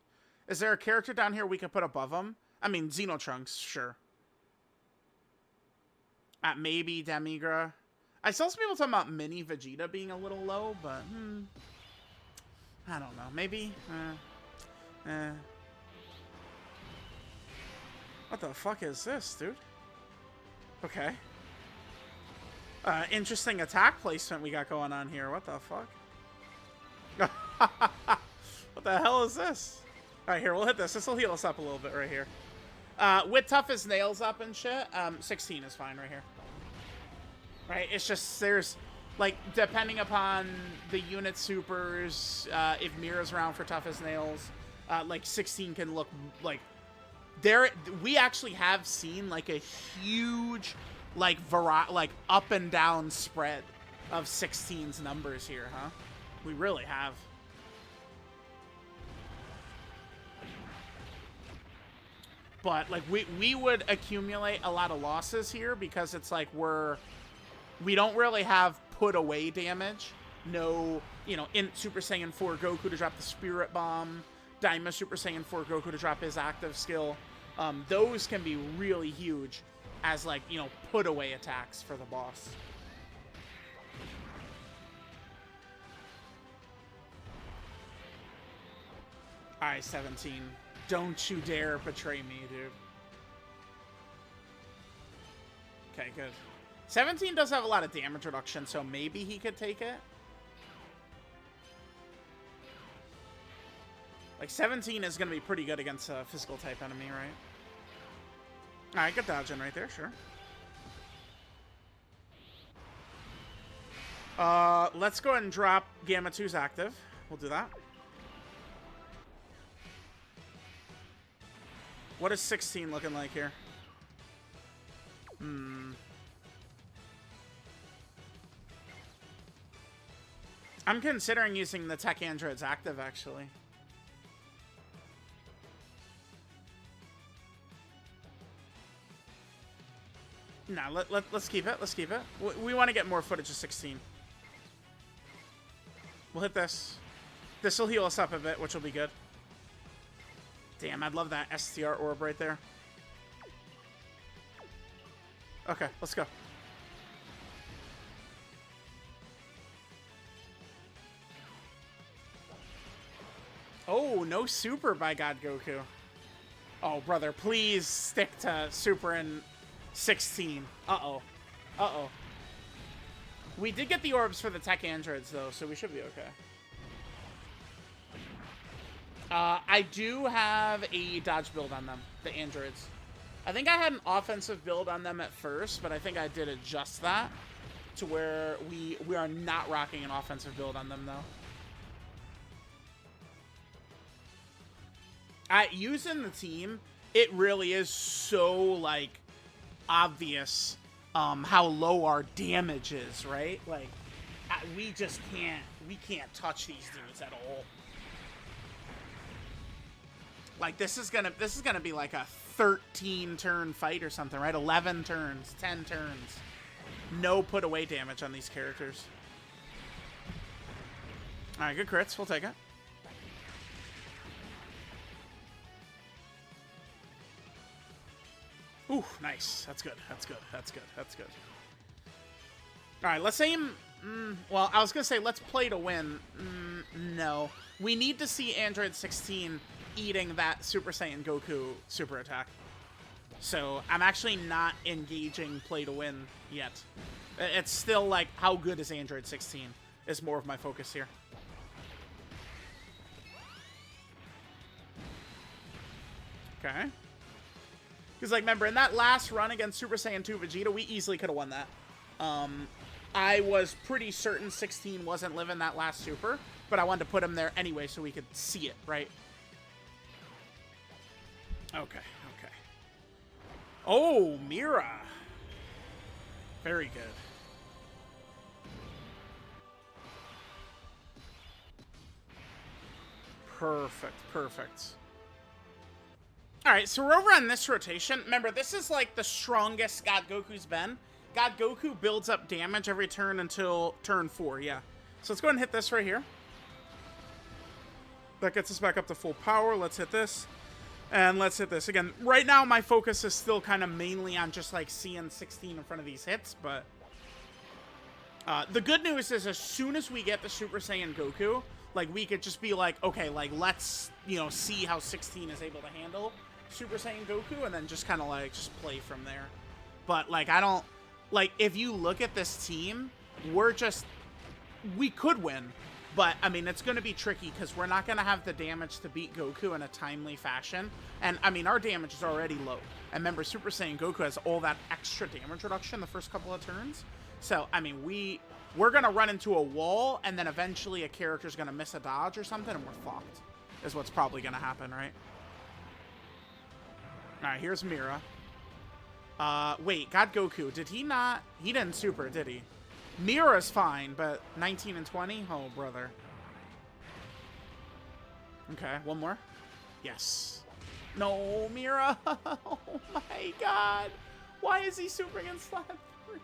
Is there a character down here we could put above him? I mean, Xenotrunks, sure. At maybe Demigra. I saw some people talking about Mini Vegeta being a little low, but I don't know. Maybe. What the fuck is this, dude? Okay. Interesting attack placement we got going on here. What the fuck? What the hell is this? All right, here, we'll hit this. This will heal us up a little bit right here. With tough as nails up and shit, 16 is fine right here. Right, it's just, there's, like, depending upon the unit supers, if Mira's around for tough as nails, like, 16 can look, like, we actually have seen, like, a huge, like, up and down spread of 16's numbers here, huh? We really have. But, like, we would accumulate a lot of losses here because it's like we don't really have put away damage. No, you know, in Super Saiyan 4 Goku to drop the Spirit Bomb, Daima Super Saiyan 4 Goku to drop his active skill. Those can be really huge as, like, you know, put away attacks for the boss. Alright, 17. Don't you dare betray me, dude. Okay, good. 17 does have a lot of damage reduction, so maybe he could take it. Like, 17 is going to be pretty good against a physical type enemy, right? Alright, good dodging right there, sure. Let's go ahead and drop Gamma 2's active. We'll do that. What is 16 looking like here? I'm considering using the Tech Android's active, actually. Nah, let's keep it. Let's keep it. We want to get more footage of 16. We'll hit this. This will heal us up a bit, which will be good. Damn, I'd love that STR orb right there. Okay, let's go. Oh, no super by God Goku. Oh, brother, please stick to super in 16. Uh-oh. Uh-oh. We did get the orbs for the tech androids, though, so we should be okay. I do have a dodge build on them, the androids. I think I had an offensive build on them at first, but I think I did adjust that to where we are not rocking an offensive build on them, though. Using the team, it really is so, like, obvious how low our damage is, right? Like, we just can't touch these dudes at all. Like, this is gonna be like a 13 turn fight or something, right? 11 turns, 10 turns. No put away damage on these characters. All right, good crits. We'll take it. Ooh, nice. That's good. That's good. That's good. That's good. All right, let's aim. Well, I was going to say let's play to win. No. We need to see Android 16 eating that Super Saiyan Goku super attack. So I'm actually not engaging play to win yet. It's still like, how good is Android 16 is more of my focus here. Okay. Because, like, remember, in that last run against Super Saiyan 2 Vegeta, we easily could have won that. I was pretty certain 16 wasn't living that last super, but I wanted to put him there anyway so we could see it, right? Okay, okay. Oh, Mira. Very good. Perfect, perfect. All right, so we're over on this rotation. Remember, this is like the strongest God Goku's been. God Goku builds up damage every turn until turn 4, yeah. So let's go ahead and hit this right here. That gets us back up to full power. Let's hit this. And let's hit this. Again, right now my focus is still kind of mainly on just like seeing 16 in front of these hits, but... the good news is as soon as we get the Super Saiyan Goku, like, we could just be like, okay, like, let's, you know, see how 16 is able to handle Super Saiyan Goku, and then just kind of, like, just play from there. But, like, I don't... Like, if you look at this team, we're just... We could win, but, I mean, it's going to be tricky, because we're not going to have the damage to beat Goku in a timely fashion. And, I mean, our damage is already low. And remember, Super Saiyan Goku has all that extra damage reduction the first couple of turns. So, I mean, we're going to run into a wall, and then eventually a character's going to miss a dodge or something, and we're fucked. Is what's probably going to happen, right? Alright, here's Mira. Wait, God Goku, did he not... He didn't super, did he? Mira's fine, but 19 and 20? Oh, brother. Okay, one more. Yes. No, Mira! Oh my god! Why is he supering in slot 3?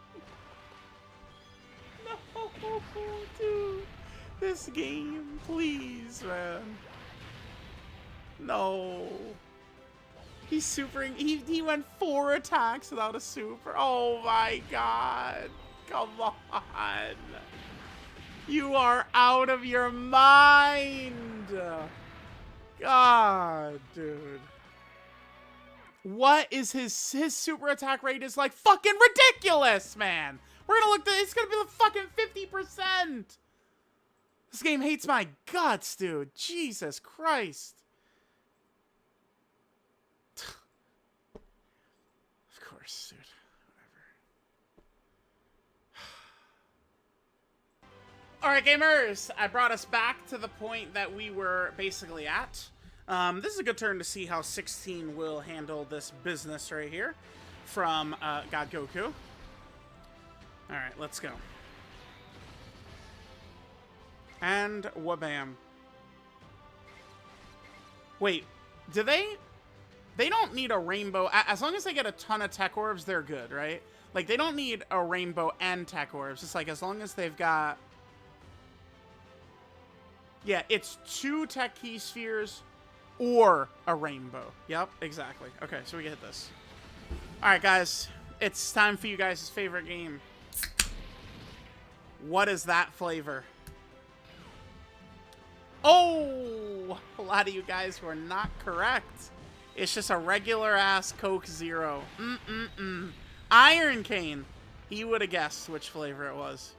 No, dude. This game, please, man. No. He's supering. He went 4 attacks without a super. Oh my god. Come on. You are out of your mind. God, dude. What is his super attack rate is like fucking ridiculous, man. We're gonna look, it's gonna be the fucking 50%. This game hates my guts, dude. Jesus Christ. Of course, dude. Whatever. Alright, gamers. I brought us back to the point that we were basically at. This is a good turn to see how 16 will handle this business right here from God Goku. Alright, let's go. And wabam. Wait, do they don't need a rainbow. As long as they get a ton of tech orbs, they're good, right? Like, they don't need a rainbow and tech orbs. It's like, as long as they've got... Yeah, it's 2 tech key spheres or a rainbow. Yep, exactly. Okay, so we can hit this. All right, guys. It's time for you guys' favorite game. What is that flavor? Oh, a lot of you guys were not correct. It's just a regular-ass Coke Zero. Iron Cane. He would have guessed which flavor it was.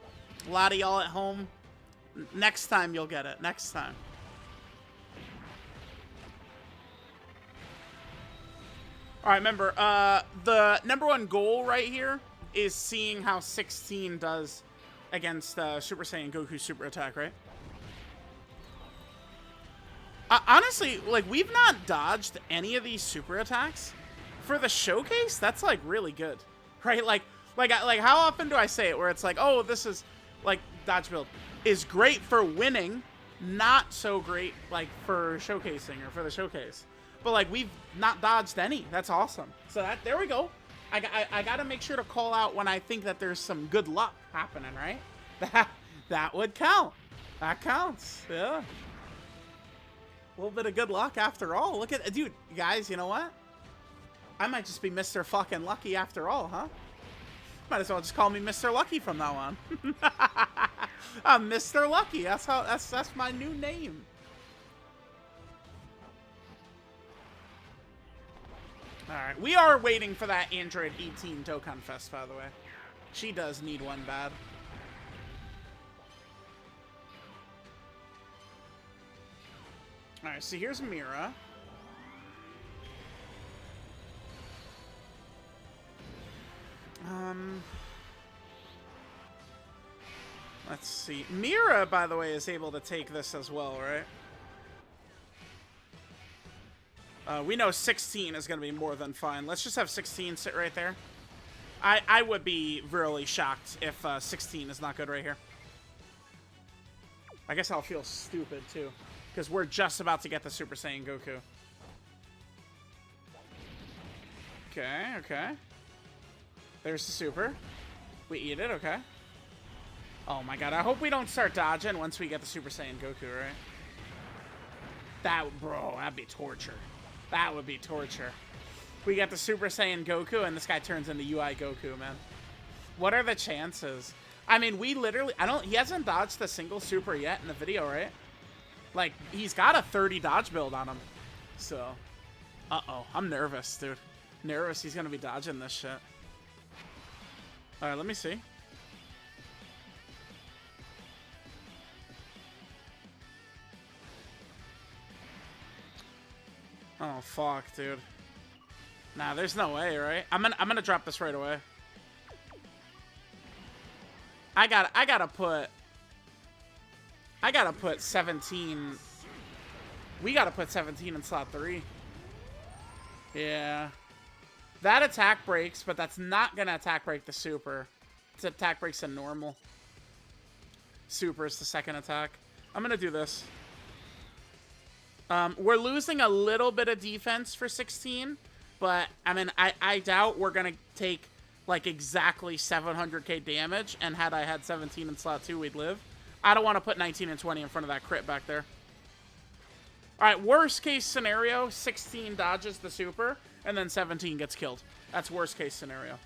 A lot of y'all at home, next time you'll get it. Next time. All right, remember, the #1 goal right here is seeing how 16 does against Super Saiyan Goku Super Attack, right? Honestly, like, we've not dodged any of these super attacks. For the showcase, that's, like, really good. Right? Like, how often do I say it where it's like, oh, this is, like, dodge build is great for winning, not so great, like, for showcasing or for the showcase. But, like, we've not dodged any. That's awesome. So, there we go. I gotta make sure to call out when I think that there's some good luck happening, right? That would count. That counts. Yeah. A little bit of good luck after all. Look at, dude, guys, you know what? I might just be Mr. fucking Lucky after all, huh? Might as well just call me Mr. Lucky from now on. I'm Mr. Lucky. That's my new name. All right, we are waiting for that Android 18 Dokkan Fest, by the way. She does need one bad. All right, so here's Mira. Let's see. Mira, by the way, is able to take this as well, right? We know 16 is going to be more than fine. Let's just have 16 sit right there. I would be really shocked if 16 is not good right here. I guess I'll feel stupid, too. Because we're just about to get the Super Saiyan Goku. Okay, okay. There's the Super. We eat it, okay. Oh my god, I hope we don't start dodging once we get the Super Saiyan Goku, right? Bro, that'd be torture. That would be torture. We get the Super Saiyan Goku and this guy turns into UI Goku, man. What are the chances? I mean, we literally, he hasn't dodged a single super yet in the video, right? Like, he's got a 30 dodge build on him. So, uh-oh. I'm nervous, dude. Nervous he's gonna be dodging this shit. Alright, let me see. Oh, fuck, dude. Nah, there's no way, right? I'm gonna drop this right away. I gotta put 17. We gotta put 17 in slot 3. Yeah. That attack breaks, but that's not gonna attack break the super. It's attack breaks a normal. Super is the second attack. I'm gonna do this. We're losing a little bit of defense for 16, but I mean, I doubt we're gonna take like exactly 700k damage, and had I had 17 in slot 2, we'd live. I don't want to put 19 and 20 in front of that crit back there. Alright, worst case scenario, 16 dodges the super, and then 17 gets killed. That's worst case scenario.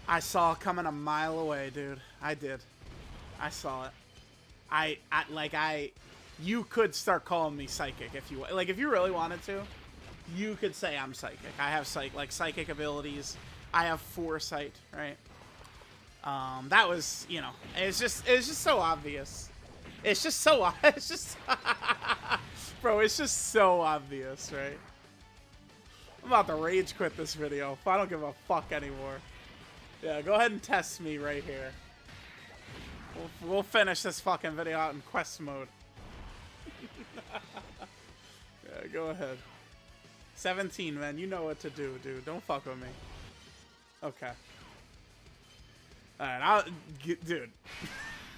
I saw it coming a mile away, dude. I did. I saw it. You could start calling me psychic if you like. If you really wanted to, you could say I'm psychic. I have psychic abilities. I have foresight, right? That was, you know, it's just so obvious. It's just, bro, it's just so obvious, right? I'm about to rage quit this video. I don't give a fuck anymore. Yeah, go ahead and test me right here. We'll finish this fucking video out in quest mode. Yeah, go ahead. 17, man. You know what to do, dude. Don't fuck with me. Okay. Alright, dude.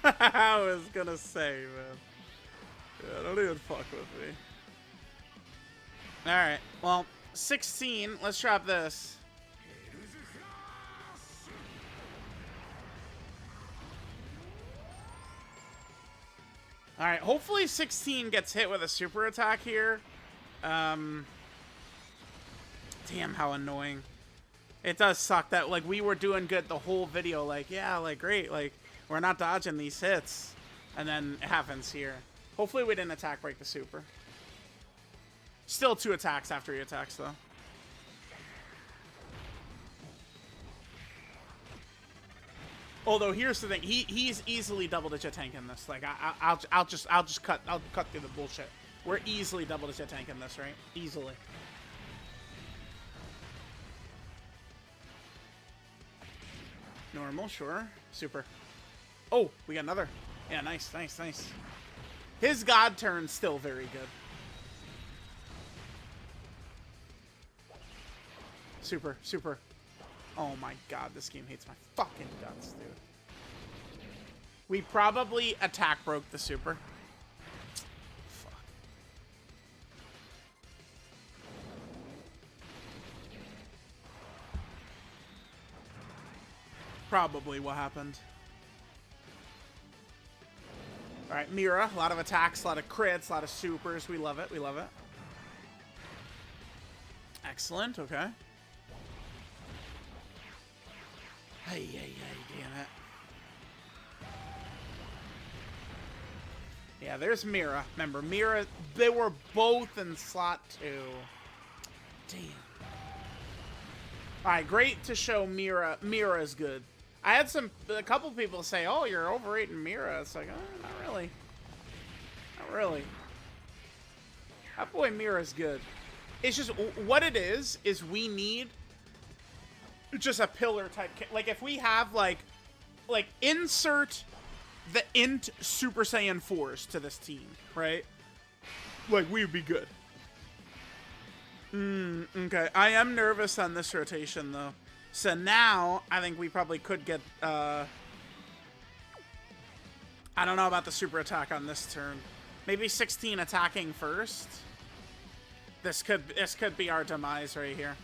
I was gonna say, man. Yeah, don't even fuck with me. Alright, well, 16. Let's drop this. Alright, hopefully 16 gets hit with a super attack here. Damn, how annoying. It does suck that, like, we were doing good the whole video. Like, yeah, like, great. Like, we're not dodging these hits. And then it happens here. Hopefully we didn't attack break the super. Still 2 attacks after he attacks, though. Although here's the thing, he's easily double-digit tanking this. Like I'll just cut through the bullshit. We're easily double-digit tanking this, right? Easily. Normal, sure. Super. Oh, we got another. Yeah, nice, nice, nice. His God turn's still very good. Super, super. Oh my god, this game hates my fucking guts, dude. We probably attack broke the super. Fuck. Probably what happened. Alright, Mira. A lot of attacks, a lot of crits, a lot of supers. We love it, we love it. Excellent, okay. Hey, damn it. Yeah, there's Mira. Remember, Mira, they were both in slot 2. Damn. Alright, great to show Mira. Mira's good. I had a couple people say, oh, you're overrating Mira. It's like, oh, not really. Not really. That boy Mira's good. It's just, what it is we need just a pillar type, like if we have like insert the int Super Saiyan 4s to this team, right? Like we would be good. Okay, I am nervous on this rotation though. So now I think we probably could get I don't know about the super attack on this turn. Maybe 16 attacking first. This could be our demise right here.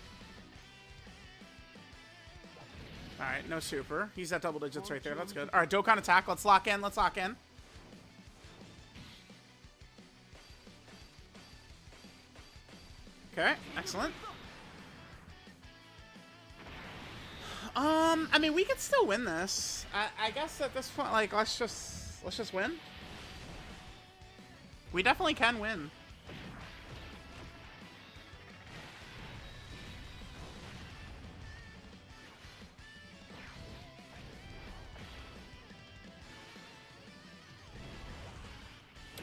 Alright, no super. He's at double digits right there. That's good. Alright, Dokkan attack. Let's lock in. Let's lock in. Okay, excellent. I mean, we could still win this. I guess at this point, like, let's just win. We definitely can win.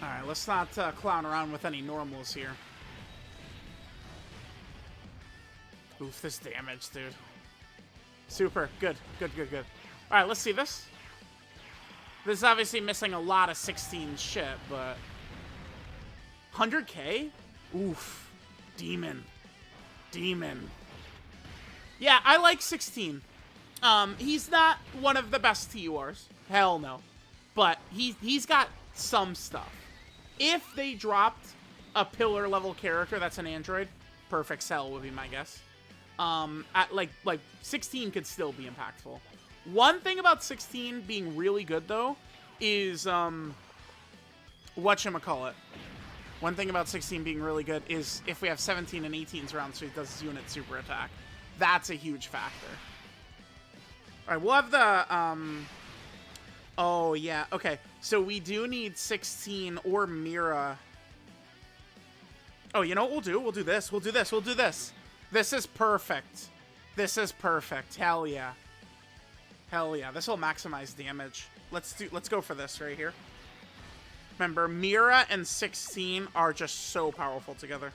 Alright, let's not clown around with any normals here. Oof, this damage, dude. Super. Good. Good, good, good. Alright, let's see this. This is obviously missing a lot of 16 shit, but... 100k? Oof. Demon. Demon. Yeah, I like 16. He's not one of the best TURs. Hell no. But he's got some stuff. If they dropped a pillar level character that's an android, perfect Cell would be my guess. At like 16 could still be impactful. One thing about 16 being really good though is whatchamacallit. One thing about 16 being really good is if we have 17 and 18s around, so he does unit super attack. That's a huge factor. All right, we'll have the oh yeah, okay. So we do need 16 or Mira. Oh, you know what we'll do? We'll do this. We'll do this. We'll do this. This is perfect. This is perfect. Hell yeah. Hell yeah. This will maximize damage. Let's go for this right here. Remember, Mira and 16 are just so powerful together.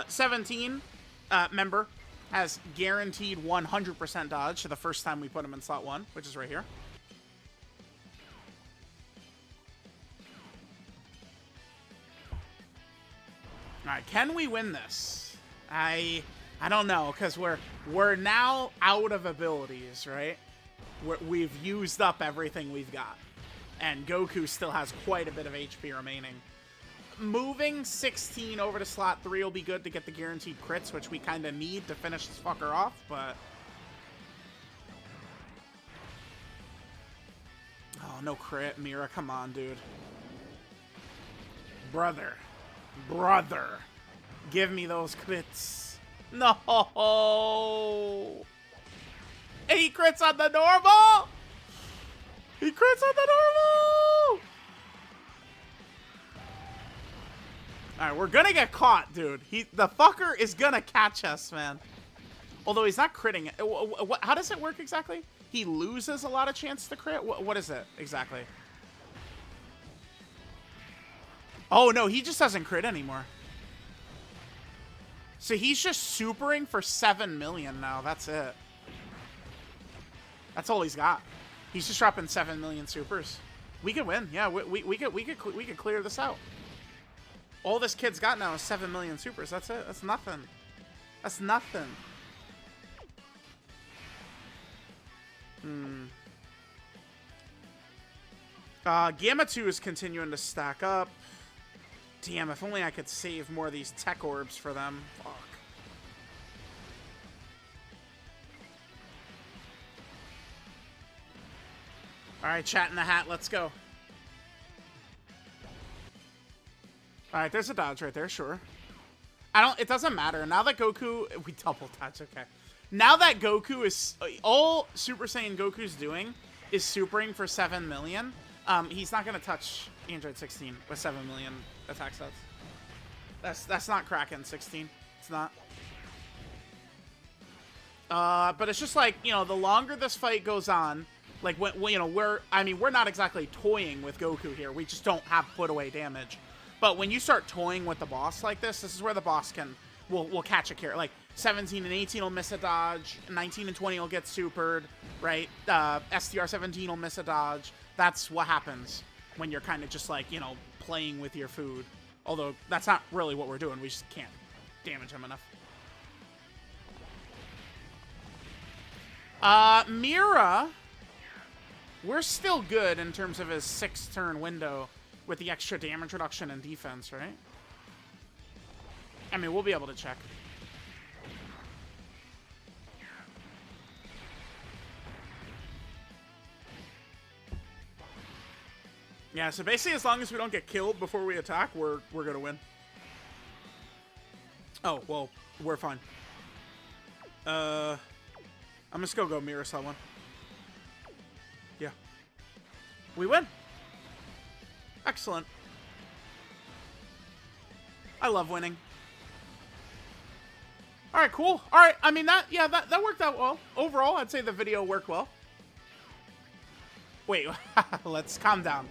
17, remember, has guaranteed 100% dodge the first time we put him in slot 1, which is right here. Alright, can we win this? I don't know, because we're now out of abilities, right? We've used up everything we've got. And Goku still has quite a bit of HP remaining. moving 16 over to slot 3 will be good to get the guaranteed crits, which we kind of need to finish this fucker off, but... Oh, no crit. Mira, come on, dude. Brother. Give me those crits. No! And he crits on the normal! He crits on the normal! Alright, we're gonna get caught, dude. The fucker is gonna catch us, man. Although he's not critting it. How does it work exactly? He loses a lot of chance to crit? What is it exactly? Oh, no, he just doesn't crit anymore. So he's just supering for 7 million now. That's it. That's all he's got. He's just dropping 7 million supers. We could win. Yeah, we could clear this out. All this kid's got now is 7 million supers. That's it. That's nothing. That's nothing. Gamma 2 is continuing to stack up. Damn, if only I could save more of these tech orbs for them. Fuck. Alright, chat in the hat, let's go. Alright, there's a dodge right there, sure. It doesn't matter. Now that Goku, we double dodge, okay. Now that Goku is, all Super Saiyan Goku's doing is supering for 7 million, he's not going to touch Android 16 with 7 million attack sets. That's not cracking 16. It's not. But it's just like, you know, the longer this fight goes on, like, when you know, we're not exactly toying with Goku here. We just don't have put away damage. But when you start toying with the boss like this is where the boss will catch a character. Like, 17 and 18 will miss a dodge. 19 and 20 will get supered, right? STR 17 will miss a dodge. That's what happens when you're kind of just like, you know, playing with your food. Although, that's not really what we're doing. We just can't damage him enough. Mira, we're still good in terms of his 6-turn window with the extra damage reduction and defense, right? I mean, we'll be able to check. Yeah, so basically as long as we don't get killed before we attack, we're gonna win. Oh, well, we're fine. I'm just gonna go mirror someone. Yeah. We win. Excellent. I love winning. Alright, cool. Alright, I mean, that worked out well. Overall, I'd say the video worked well. Wait, let's calm down.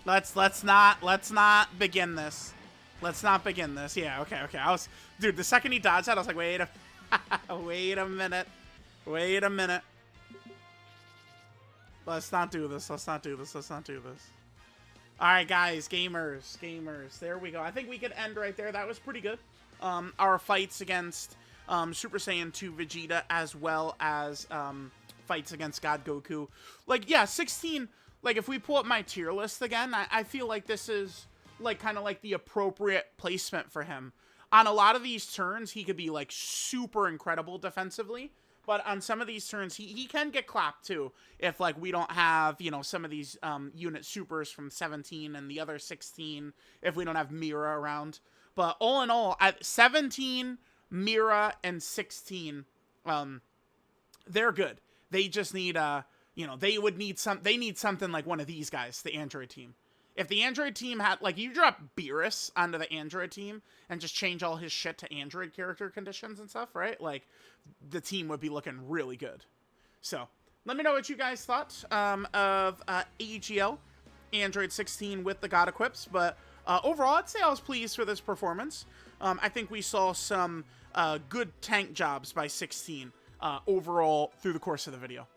Let's not begin this. Let's not begin this. Yeah, okay. Dude, the second he dodged that, I was like, wait a minute. Wait a minute. Let's not do this. Let's not do this. Alright, guys, gamers. There we go. I think we could end right there. That was pretty good. Our fights against Super Saiyan 2 Vegeta, as well as fights against God Goku. Like, yeah, 16... Like, if we pull up my tier list again, I feel like this is, like, kind of like the appropriate placement for him. On a lot of these turns, he could be, like, super incredible defensively. But on some of these turns, he can get clapped, too. If, like, we don't have, you know, some of these unit supers from 17 and the other 16. If we don't have Mira around. But all in all, at 17, Mira, and 16, they're good. They just need, you know, they need something like one of these guys, the Android team. If the Android team had, like, you drop Beerus onto the Android team and just change all his shit to Android character conditions and stuff, right? Like, the team would be looking really good. So, let me know what you guys thought of AGL, Android 16 with the God Equips. But overall, I'd say I was pleased with this performance. I think we saw some good tank jobs by 16 overall through the course of the video.